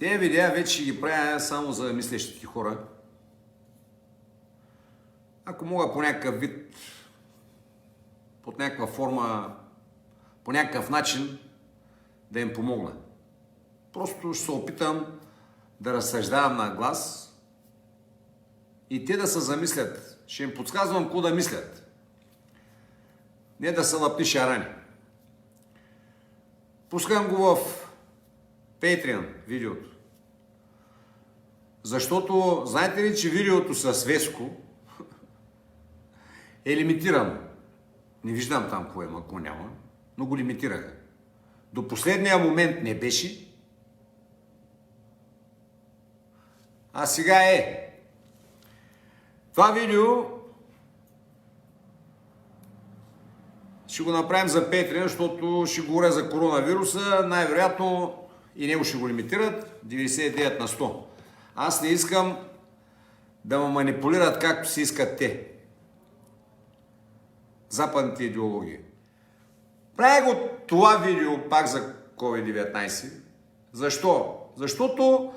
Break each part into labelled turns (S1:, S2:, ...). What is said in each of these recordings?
S1: Те видеа вече ги правя само за мислещите хора. Ако мога по някакъв вид, под някаква форма, по някакъв начин да им помогна. Просто ще се опитам да разсъждавам на глас и те да се замислят. Ще им подсказвам какво да мислят. Не да са лапни шарани. Пускам го в Patreon видеото. Защото, знаете ли, че видеото с Веско е лимитирано. Не виждам там кое има, ако няма, но го лимитираха. До последния момент не беше. А сега е. Това видео ще го направим за Patreon, защото ще говоря за коронавируса. Най-вероятно и него ще го лимитират 99 на 100. Аз не искам да ме манипулират както си искат те. Западните идеологии. Правя го това видео пак за COVID-19. Защо? Защото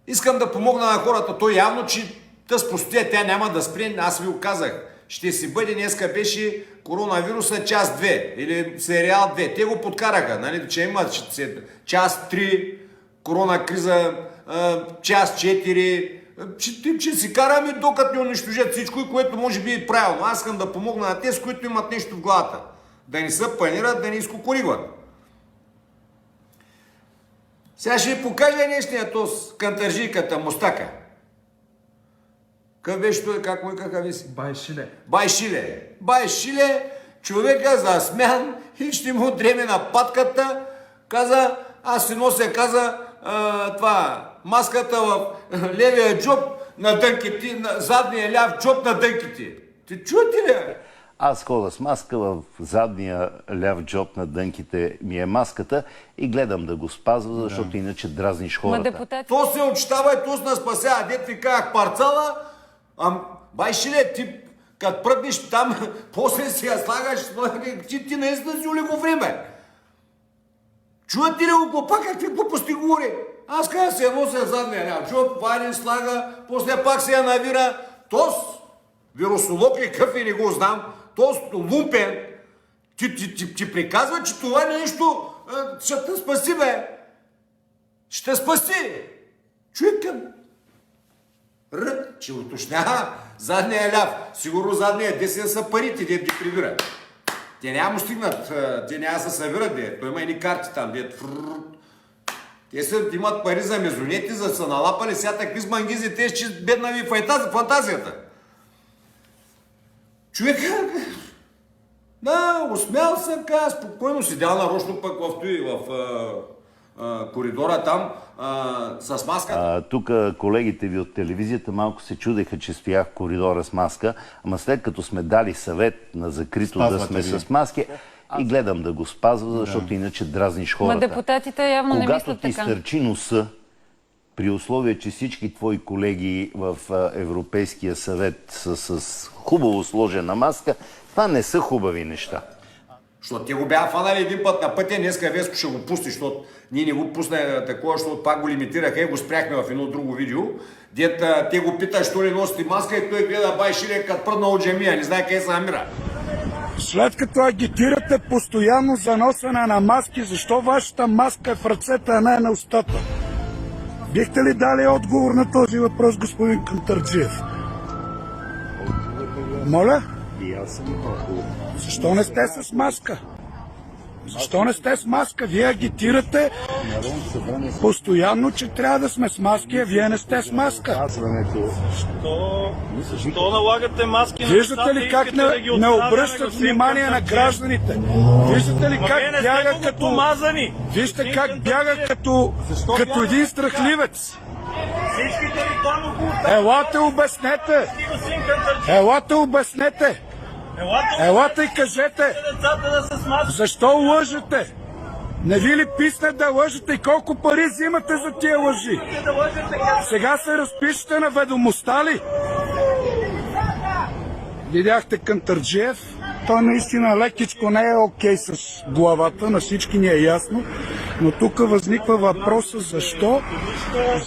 S1: искам да помогна на хората. То явно, че тъс простия тя няма да спре. Аз ви го казах. Ще си бъде, днеска беше коронавируса част 2 или сериал 2. Те го подкараха, нали, че има част 3, корона криза, част 4. Че си караме докато не унищожат всичко, и което може би е правилно. Аз искам да помогна на тези, които имат нещо в главата. Да не се панират, да не изкукуригват. Сега ще ви покажа нещия този кантържийката, мустака. Къв беше той, как му викаха ви си?
S2: Байшиле.
S1: Байшиле. Байшиле, човека засмян и ще му дреме на патката. Каза, аз си нося, каза, маската в левия джоб на дънките, на задния ляв джоб на дънките. Ти чуете ли?
S3: Аз ходя с маска, в задния ляв джоб на дънките ми е маската и гледам да го спазва, защото иначе дразниш хората.
S1: То се отчитава и то се спасява. Дет ви казах парцала, байшиле, ти като пръднеш там, после си я слагаш, ти наистина си улего време. Чувате ли го глупа, какви глупости говори? Аз казах се нося задния ляв джоб, вади, слага, после пак се я навира. Тос, вирусолог ли къв и не го знам, тос лумпен, ти приказва, че това нещо ще те спаси, бе. Ще те спаси. Човекът. Че уточнява задния ляв. Сигурно задния десен са парите, де ги прибират. Те няма му стигнат, те няма да се събират, де. Той има едни карти там, де. Те имат пари за мезонети, за да са налапали сега такви с мангизи, те ще бедна ви фантазията. Човека, да, усмял се, каза, спокойно седял нарочно пък в коридора там с маска.
S3: Тук колегите ви от телевизията малко се чудеха, че стоях в коридора с маска, ама след като сме дали съвет на закрито да сме с маски, и гледам да го спазва, защото иначе дразниш хората.
S4: Ма депутатите явно не мислят така.
S3: Когато ти стърчи носа, при условие, че всички твои колеги в Европейския съвет са с хубаво сложена маска, това не са хубави неща.
S1: Защото те го бяха фанали един път на пътя, днеска Веско ще го пусти, защото ние не го пусна такова, защото пак го лимитираха и го спряхме в едно друго видео. Дет те го питат, що ли носите маска, и той гледа байшиле като пръдна от джемия, не знае къде се намира.
S5: След като агитирате постоянно за носене на маски, защо вашата маска е в ръцете, а не на устата? Бихте ли дали отговор на този въпрос, господин Кантарджиев? Моля?
S3: И аз съм отговор.
S5: Защо не сте с маска? Защо не сте с маска? Вие агитирате постоянно, че трябва да сме с маски, а вие не сте с маска.
S2: Защо налагате маски на
S5: Виждате ли как не обръщат внимание на гражданите? Виждате ли как бяга като... Вижте как бяга като един страхливец. Елате обяснете! Елате обяснете! Елате и кажете! Защо лъжете? Не ви ли писне да лъжете и колко пари взимате за тия лъжи? Сега се разпишете на ведомостта ли? Видяхте Кантарджиев? той наистина лекичко не е окей с главата, на всички ни е ясно, но тук възниква въпроса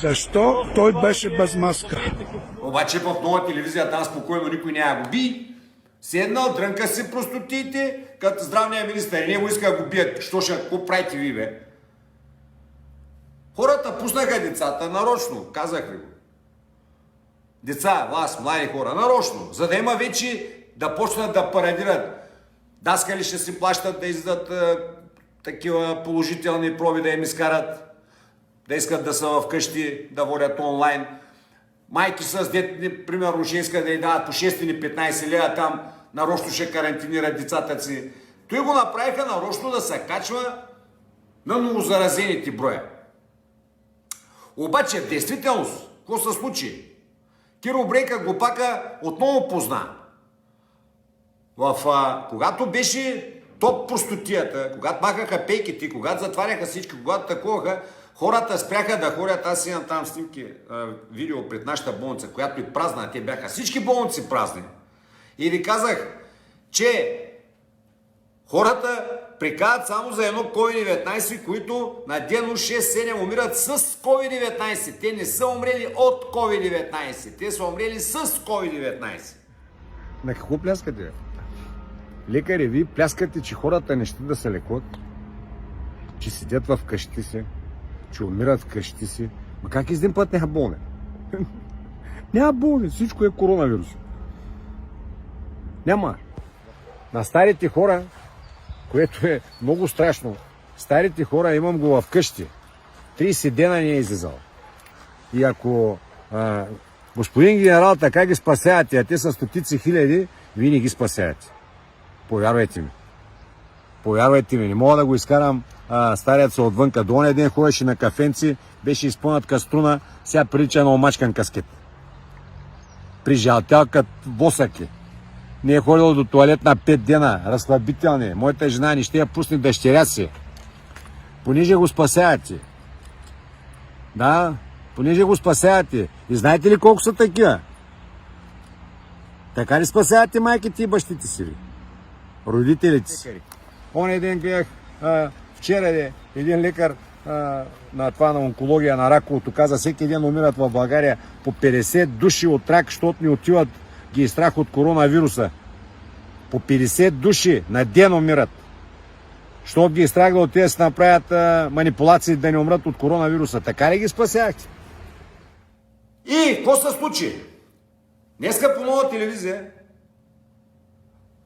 S5: защо той беше без маска.
S1: Обаче в нова телевизия там спокойно никой няма го би. Седнал, дрънка си простотиите, като здравния министър и него иска да го бият. Що ще, какво правите ви, бе? Хората пуснаха децата нарочно, казах ви го. Деца, вас, млади хора, нарочно, за да има вече да почнат да парадират. Даскали ще си плащат да издадат такива положителни проби, да им изкарат, да искат да са вкъщи, да водят онлайн. Майки с дете, примерно, ще искат да й дават по 6-15 лева, там нарочно ще карантинират децата си. Той го направиха нарочно да се качва на новозаразените броя. Обаче, в действителност, какво се случи? Киро Брейка глупака отново позна. Когато беше топ простотията, когато махаха пейките, когато затваряха всички, когато таковаха, хората спряха да ходят. Аз имам там снимки, видео пред нашата болница, която е празна, те бяха всички болници празни. И ви казах, че хората прикават само за едно COVID-19, които на денно 6-7 умират с COVID-19. Те не са умрели от COVID-19, те са умрели с COVID-19.
S6: На какво пляскате? Лекари, вие пляскате, че хората не ще да се лекуват, че седят в къщите си, че умират в къщите си. Ма как един път няма болни? Няма болни, всичко е коронавирус. Няма. На старите хора, което е много страшно, старите хора имам го в къщи. 30 дена не е излизал. И ако господин генерал така ги спасявате, а те са стотици хиляди, вие не ги спасявате. Повярвайте ми. Повярвайте ми, не мога да го изкарам старият се отвънка. До оня ден ходеше на кафенци, беше изпълнат каструна, сега прилича на омачкан каскет. Прижалтял като восъки. Не е ходил до туалет на 5 дена, разхлабителни. Моята жена не ще я пусне дъщеря си. Понеже го спасявате. Да, понеже го спасявате. И знаете ли колко са такива? Така ли спасявате майките и бащите си? Родителите си. Оня ден гледах вчера един лекар на това на онкология на раковото каза, всеки ден умират в България по 50 души от рак, защото ни отиват, ги е страх от коронавируса. По 50 души на ден умират. Защото ги е страх да отидат да се направят манипулации да не умрат от коронавируса. Така ли ги спасяхте?
S1: И какво се случи? Днеска по нова телевизия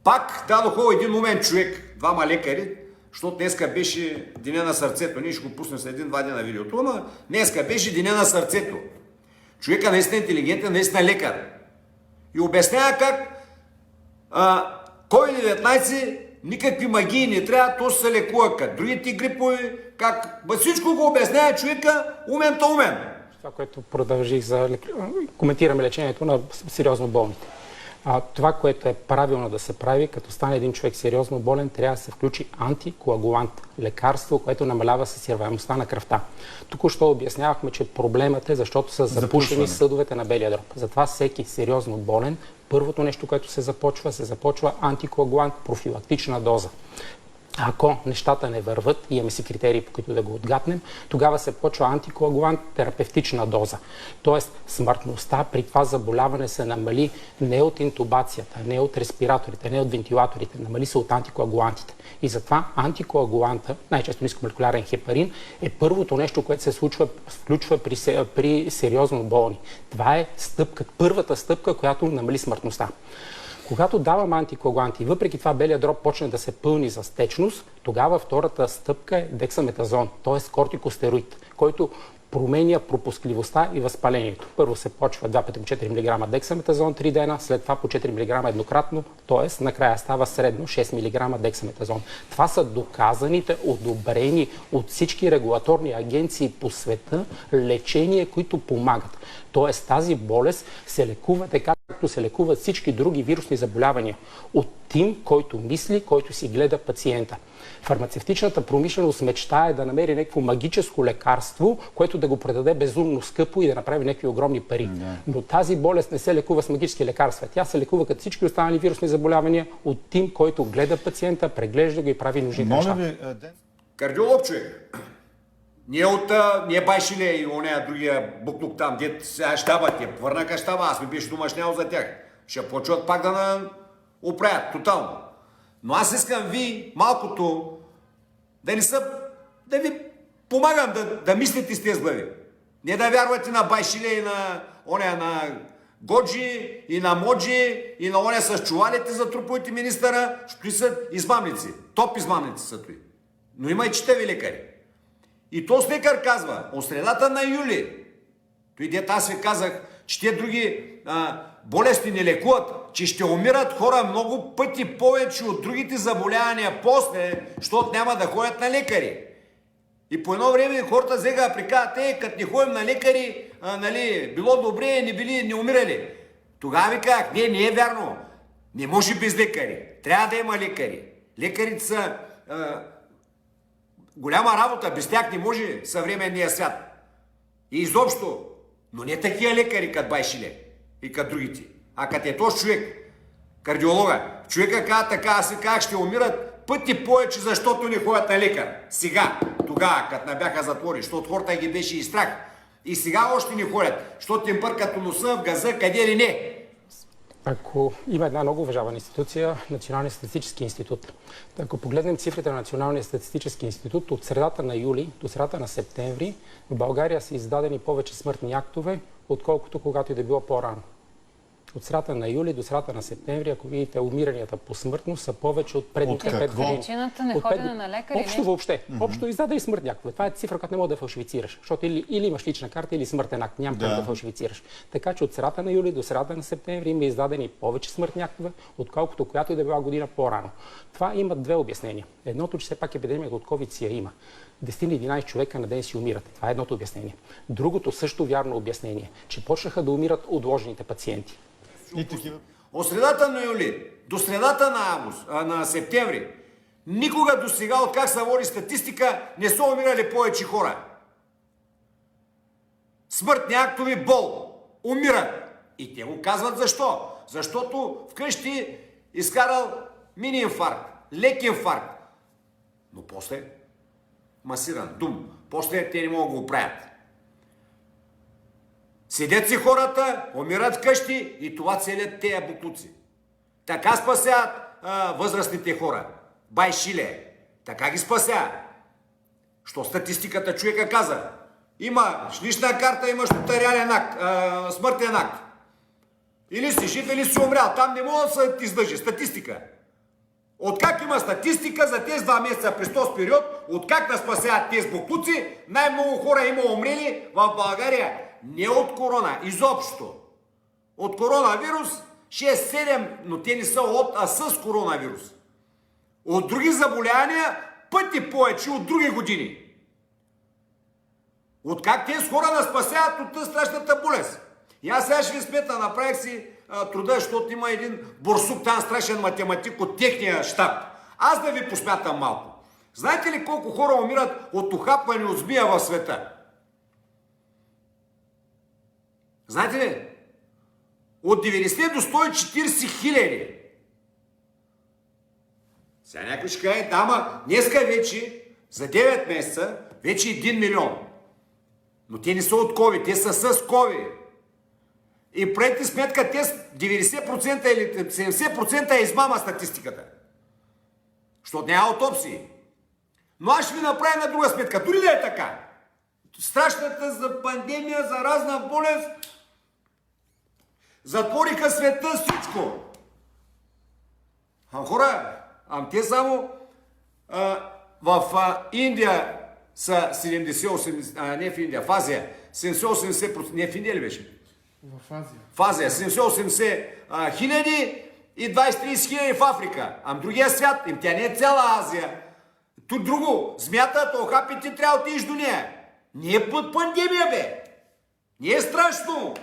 S1: пак дадоха един умен човек, двама лекари, защото днеска беше Деня на сърцето. Ние ще го пуснем след 1-2 дена на видеото, но днеска беше Деня на сърцето. Човека наистина интелигентен, наистина лекар. И обяснява как COVID-19 никакви магии не трябва, то се лекува като другите грипови, как всичко го обяснява човека, умен-то умен.
S7: Това, което продължих коментираме лечението на сериозно болните. Това, което е правилно да се прави, като стане един човек сериозно болен, трябва да се включи антикоагулант, лекарство, което намалява съсирваемостта на кръвта. Току-що обяснявахме, че проблемът е, защото са запушени съдовете на белия дроб. Затова всеки сериозно болен, първото нещо, което се започва антикоагулант, профилактична доза. Ако нещата не върват, имаме си критерии, по които да го отгатнем, тогава се почва антикоагулант, терапевтична доза. Тоест смъртността при това заболяване се намали не от интубацията, не от респираторите, не от вентилаторите, намали се от антикоагулантите. И затова антикоагуланта, най-често нискомолекулярен хепарин, е първото нещо, което се включва при сериозно болни. Това е първата стъпка, която намали смъртността. Когато давам антикоагуланти и въпреки това белият дроб почне да се пълни за стечност, тогава втората стъпка е дексаметазон, т.е. кортикостероид, който променя пропускливостта и възпалението. Първо се почва 2 пъти по 4 мг дексаметазон 3 дена, след това по 4 мг еднократно, т.е. накрая става средно 6 мг дексаметазон. Това са доказаните, одобрени от всички регулаторни агенции по света лечения, които помагат. Т.е. тази болест се лекува така, както се лекуват всички други вирусни заболявания от тим, който мисли, който си гледа пациента. Фармацевтичната промишленост мечтае да намери някакво магическо лекарство, което да го продаде безумно скъпо и да направи някакви огромни пари. Но тази болест не се лекува с магически лекарства. Тя се лекува като всички останали вирусни заболявания от тим, който гледа пациента, преглежда го и прави нужните неща.
S1: Кардиолог човек. Ние байшиле и оня другия буклук там, дет сега щаба, те върнаха щаба, аз ми беше домашнял за тях. Ще почват пак да оправят, тотално. Но аз искам ви малкото да ви помагам да мислите с тези глави. Не да вярвате на байшиле и на оня на Годжи и на Моджи и на оня с чувалите за труповете министъра, що са измамници. Топ измамници са той. Но има и читави лекари. И този лекар казва, от средата на юли, той дет аз ви казах, че те други болести не лекуват, че ще умират хора много пъти повече от другите заболявания после, защото няма да ходят на лекари. И по едно време хората взеха да приказват, като не ходим на лекари, било добре, не умирали. Тогава ви казах, не е вярно. Не може без лекари. Трябва да има лекари. Лекарите са голяма работа, без тях не може съвременния свят. И изобщо, но не такива лекари, като Байшиле и като другите. А като е този човек, кардиолога, човека каза така, аз си казах, ще умират пъти повече, защото не ходят на лекар. Сега, тогава, като набяха затвори, защото хората ги беше и страх. И сега още не ходят, защото им бъркат носа, в газа, къде ли не.
S7: Ако има една много уважавана институция, Националния статистически институт. Ако погледнем цифрите на Националния статистически институт, от средата на юли до средата на септември в България са издадени повече смъртни актове, отколкото когато и да било по-рано. От средата на юли до средата на септември, ако видите, умиранията по смъртност са повече от предните 5 години.
S4: Причината не ходене на лекари?
S7: Общо въобще. Общо издадени смъртни актове. Това е цифра, която не може да фалшифицираш. Защото или имаш лична карта, или смъртен акт. Няма как да фалшифицираш. Така че от средата на юли до средата на септември има издадени повече смъртни актове, отколкото която и да била година по-рано. Това има две обяснения. Едното, че все пак епидемията от COVID си я има. 10-11 човека на ден си умират. Това е едното обяснение. Другото също вярно обяснение, че почнаха да умират отложените пациенти.
S1: От средата на юли до средата на август, на септември, никога до сега, от как се води статистика, не са умирали повече хора. Смъртни актови бол. Умират. И те го казват защо? Защото вкъщи изкарал мини инфаркт, лек инфаркт. Но после масиран, дум. После те не могат да го правят. Седят си хората, умират вкъщи и това целят тези буклуци. Така спасяват възрастните хора. Байшиле. Така ги спасяват. Що статистиката човека каза? Имаш лична карта, имаш нотариален акт, смъртен акт. Или си жив, или си умрял. Там не може да се издържи. Статистика. Откак има статистика за тези 2 месеца през този период, откак да спасяват тези буклуци, най-много хора има умрели в България. Не от корона, изобщо. От коронавирус 6-7, но те не са от, а с коронавирус. От други заболявания пъти повече от други години. Откак тези хора да спасяват от тази страшната болест. И аз сега ще ви смета, направих си труда, защото има един борсук, там страшен математик от техния щаб. Аз да ви посмятам малко. Знаете ли колко хора умират от ухапване от змия в света? Знаете ли? От 90 до 140 хиляди. Сега някой ще каже, ама днеска вече, за 9 месеца, вече 1 милион. Но те не са от COVID, те са с COVID. И правете сметка, те 90% или 70% е измама статистиката. Защото няма аутопсии. Но аз ще ви направя на друга сметка. Дори да е така. Страшната за пандемия, заразна болест, затвориха света всичко. Хора, те само в Индия са 70-80, не в Индия, в Азия, 70-80%, не в Индия ли беше? В Азия 70-80 хиляди и 20-30 хиляди в Африка. Другия свят, тя не е цяла Азия. Тут друго, змията, то хапи, ти трябва да отидеш до нея. Не е под пандемия, бе. Не е страшно.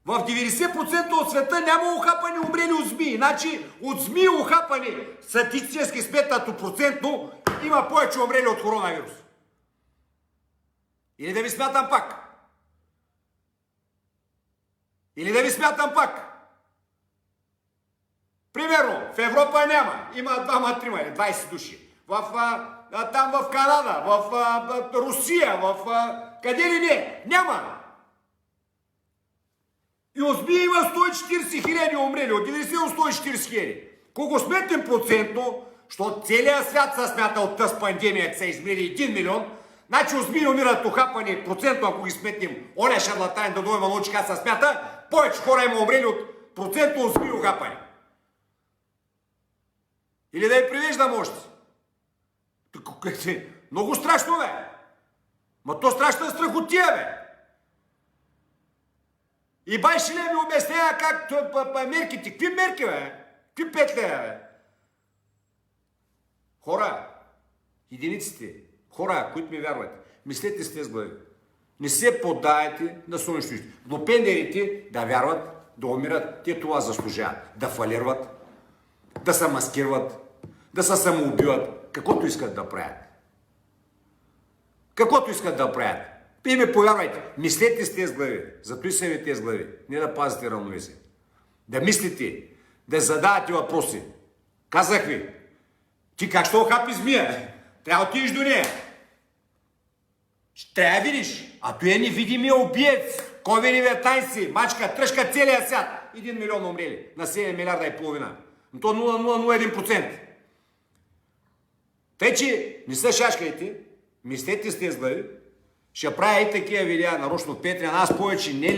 S1: В 90% от света няма ухапани умрели от змии. Значи от змии ухапани статистически сметнато процентно има повече умрели от коронавирус. Или да ви смятам пак. Примерно, в Европа няма. Има 2-3 или 20 души. Там в Канада, в Русия, къде ли не? Няма. И от змии има 140 хиляди умрели. От 90 до 140 хиляди. Колко сметнем процентно, защото целият свят се смята от тази пандемия, са измерили 1 милион, значи от змии умират ухапани процентно, ако ги сметнем, оня шарлатан да дойде научи как се смята, повече хора има умрели от процентно от змии ухапани. Или да я привеждам още. Много страшно, бе. Ма то страшна страхотия, бе. И бай ще ли ми обяснява как мерките. Какви мерки, бе? Какви петли, бе? Хора, единиците, хора, които ми вярвате, мислете с тези глави. Не се поддайте на слънчето. Но пендерите да вярват, да умират, те това заслужават. Да фалират, да се маскират, да се самоубиват, каквото искат да правят. Каквото искат да правят. И ми повярвайте, мислете с тези глави. Зато и са ви тези глави. Не да пазите равновесие. Да мислите, да задавате въпроси. Казах ви, ти как ще охапи змия? Трябва да отидеш до нея. Трябва да видиш. А той е невидимия убиец. COVID-19, мачка, тръжка целия свят. 1 милион умрели на 7 милиарда и половина. Но то 0,01%. Тъй, че не се шашкайте, мислете с тези глави. Ще правя и такива видеа нарочно Петрян. Аз повече не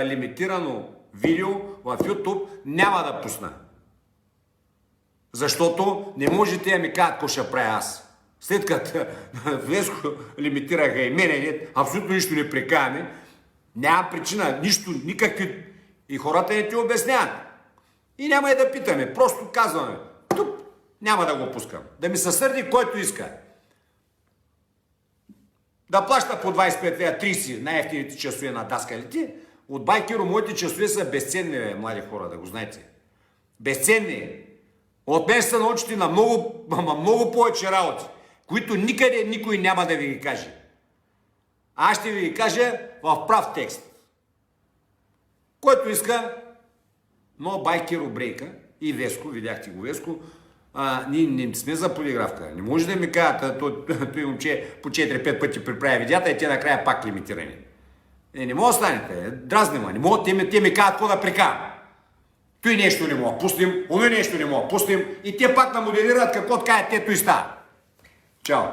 S1: лимитирано видео в YouTube няма да пусна. Защото не можете да ми кажат какво ще правя аз. След като Веско лимитираха и мене, абсолютно нищо не прекаваме, няма причина, нищо, никакви. И хората не ти обясняват. И няма и да питаме, просто казваме. Туп, няма да го пускам. Да ми се сърди който иска. Да плаща по 25 лева 30 най-ефтините часове на даскалите. От Байкеро моите часове са безценни, млади хора, да го знаете. Безценни. От мен ще се научите на много повече работи, които никъде никой няма да ви ги каже. Аз ще ви ги кажа в прав текст. Който иска, но Байкеро брейка и Веско, видяхте го Веско, ние не сме за полиграфка. Не може да ми кажат, той момче по 4-5 пъти приправя видеята и те накрая пак лимитирани. Не мога да станете, дразни ма, не мога, те ми казват какво да прекарам. Той нещо не мога пустим, оно нещо не мога пустим и те пак намоделират какво кажат, тето и става. Чао!